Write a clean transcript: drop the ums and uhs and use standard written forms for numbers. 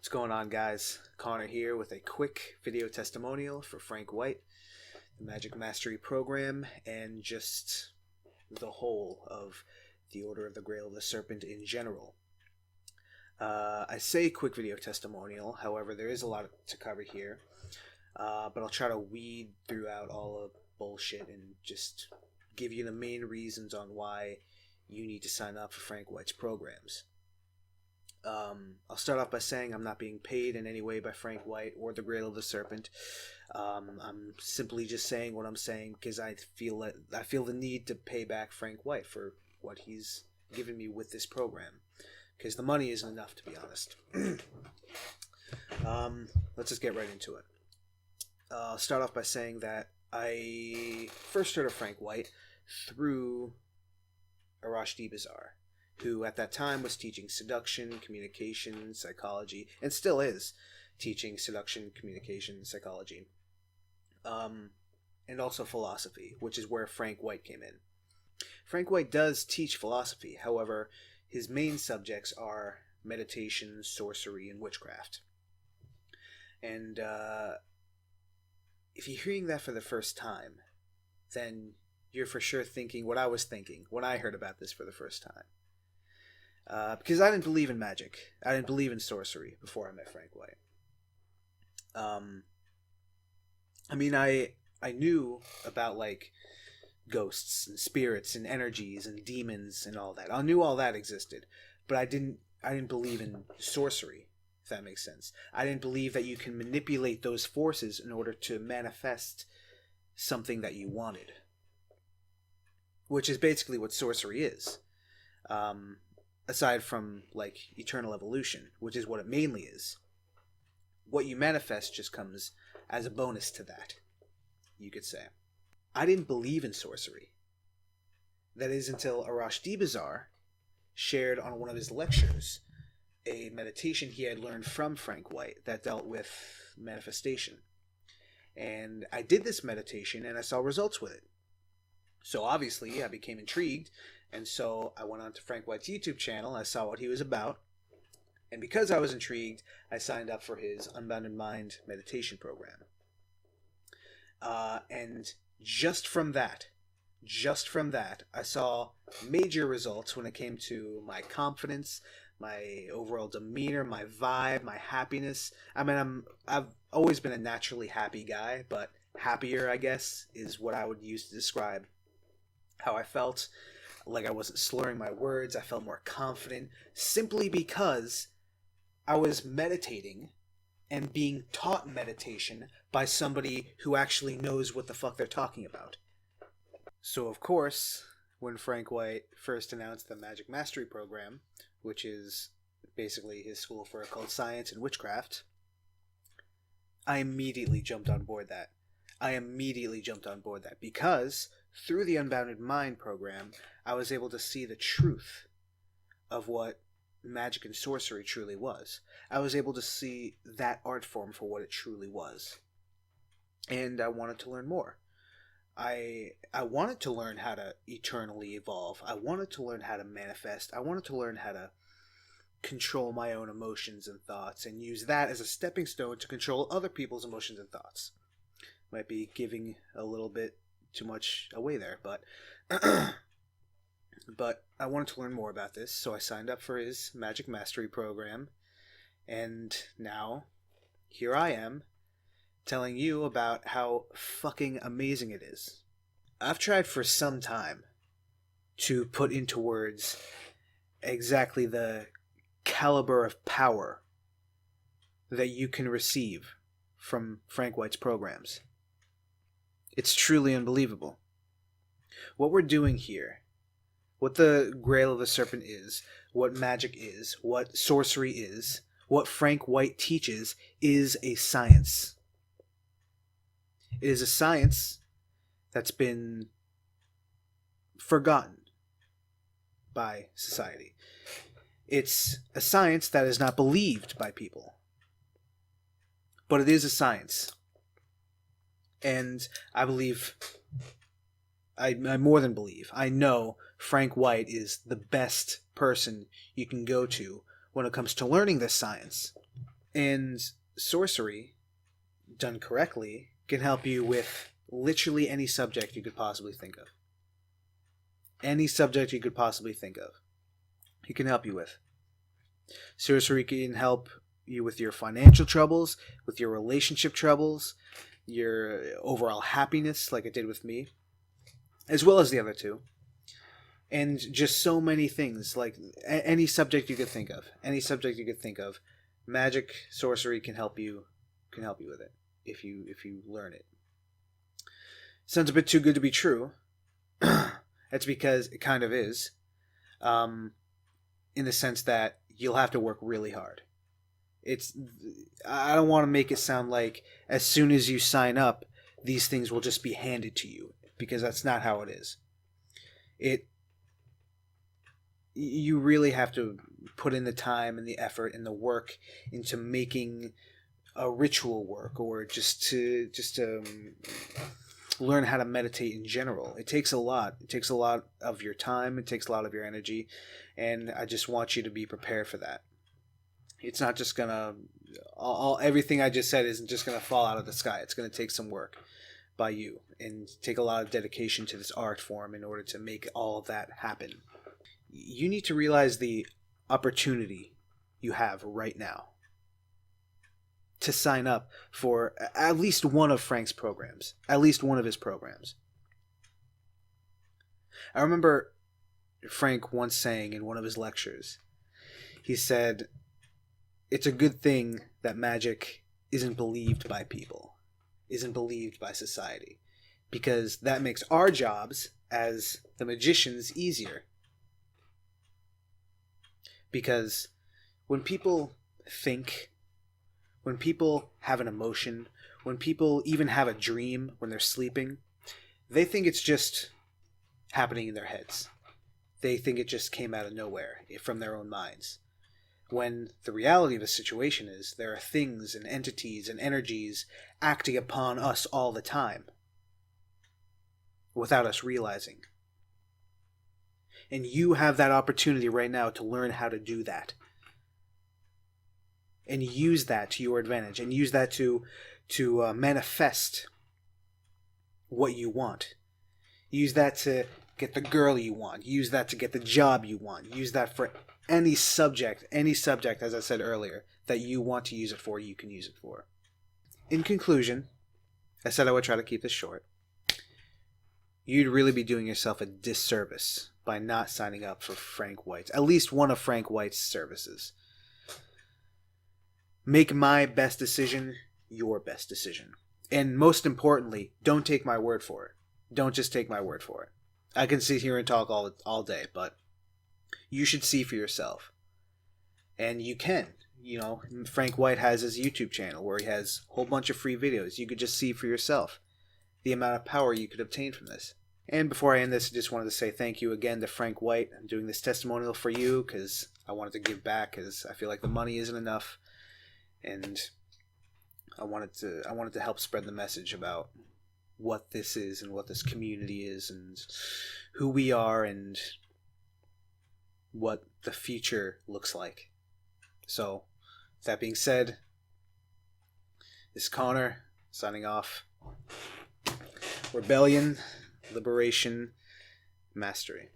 What's going on, guys? Connor here with a quick video testimonial for Frank White, the Magic Mastery program, and just the whole of the Order of the Grail of the Serpent in general. I say quick video testimonial, however, there is a lot to cover here, but I'll try to weed throughout all of bullshit and just give you the main reasons on why you need to sign up for Frank White's programs. I'll start off by saying I'm not being paid in any way by Frank White or the Grail of the Serpent. I'm simply just saying what I'm saying because I feel the need to pay back Frank White for what he's given me with this program, because the money isn't enough, to be honest. Let's just get right into it. I'll start off by saying that I first heard of Frank White through Arash Bazar, who at that time was teaching seduction, communication, psychology, and still is teaching seduction, communication, psychology, and also philosophy, which is where Frank White came in. Frank White does teach philosophy, however, his main subjects are meditation, sorcery, and witchcraft. And if you're hearing that for the first time, then you're for sure thinking what I was thinking when I heard about this for the first time. Because I didn't believe in magic. I didn't believe in sorcery before I met Frank White. I knew about, like, ghosts and spirits and energies and demons and all that. I knew all that existed, but I didn't believe in sorcery, if that makes sense. I didn't believe that you can manipulate those forces in order to manifest something that you wanted, which is basically what sorcery is. Aside from, like, eternal evolution, which is what it mainly is. What you manifest just comes as a bonus to that, you could say. I didn't believe in sorcery. That is until Arash Bazar shared on one of his lectures a meditation he had learned from Frank White that dealt with manifestation. And I did this meditation and I saw results with it. So obviously I became intrigued, and so I went on to Frank White's YouTube channel. I saw what he was about, and because I was intrigued, I signed up for his Unbounded Mind meditation program. And just from that, I saw major results when it came to my confidence, my overall demeanor, my vibe, my happiness. I mean, I've always been a naturally happy guy, but happier, I guess, is what I would use to describe how I felt. Like, I wasn't slurring my words. I felt more confident simply because I was meditating and being taught meditation by somebody who actually knows what the fuck they're talking about. So, of course, when Frank White first announced the Magic Mastery program, which is basically his school for occult science and witchcraft, I immediately jumped on board that. Because through the Unbounded Mind program, I was able to see the truth of what magic and sorcery truly was. I was able to see that art form for what it truly was. And I wanted to learn more. I wanted to learn how to eternally evolve. I wanted to learn how to manifest. I wanted to learn how to control my own emotions and thoughts and use that as a stepping stone to control other people's emotions and thoughts. Might be giving a little bit too much away there, but but I wanted to learn more about this, so I signed up for his Magic Mastery program, and now here I am telling you about how fucking amazing it is. I've tried for some time to put into words exactly the caliber of power that you can receive from Frank White's programs. It's truly unbelievable. What we're doing here, what the Grail of the Serpent is, what magic is, what sorcery is, what Frank White teaches is a science. It is a science that's been forgotten by society. It's a science that is not believed by people. But it is a science. And I believe, I more than believe, I know Frank White is the best person you can go to when it comes to learning this science. And sorcery, done correctly, can help you with literally any subject you could possibly think of. Any subject you could possibly think of, it can help you with. Sorcery can help you with your financial troubles, with your relationship troubles, your overall happiness, like it did with me, as well as the other two. And just so many things, like any subject you could think of. Any subject you could think of. Magic, sorcery can help you with it if you learn it. Sounds a bit too good to be true. That's because it kind of is. In the sense that you'll have to work really hard. I don't want to make it sound like as soon as you sign up, these things will just be handed to you, because that's not how it is. You really have to put in the time and the effort and the work into making a ritual work, or just to learn how to meditate in general. It takes a lot. It takes a lot of your time. It takes a lot of your energy, and I just want you to be prepared for that. It's not just gonna everything I just said isn't just gonna fall out of the sky. It's gonna take some work by you and take a lot of dedication to this art form in order to make all of that happen. You need to realize the opportunity you have right now to sign up for at least one of Frank's programs, at least one of his programs. I remember Frank once saying in one of his lectures, he said, "It's a good thing that magic isn't believed by people, isn't believed by society, because that makes our jobs as the magicians easier." Because when people think, when people have an emotion, when people even have a dream when they're sleeping, they think it's just happening in their heads. They think it just came out of nowhere from their own minds. When the reality of the situation is there are things and entities and energies acting upon us all the time without us realizing. And you have that opportunity right now to learn how to do that. And use that to your advantage. And use that to manifest what you want. Use that to get the girl you want. Use that to get the job you want. Use that for any subject, as I said earlier, that you want to use it for, you can use it for. In conclusion, I said I would try to keep this short. You'd really be doing yourself a disservice by not signing up for Frank White's, at least one of Frank White's services. Make my best decision your best decision. And most importantly, don't take my word for it. Don't just take my word for it. I can sit here and talk all day, but you should see for yourself. And you can. You know, Frank White has his YouTube channel where he has a whole bunch of free videos. You could just see for yourself the amount of power you could obtain from this. And before I end this, I just wanted to say thank you again to Frank White. I'm doing this testimonial for you because I wanted to give back, because I feel like the money isn't enough. And I wanted to help spread the message about what this is and what this community is and who we are and what the future looks like. So, that being said, this is Connor signing off. Rebellion, liberation, mastery.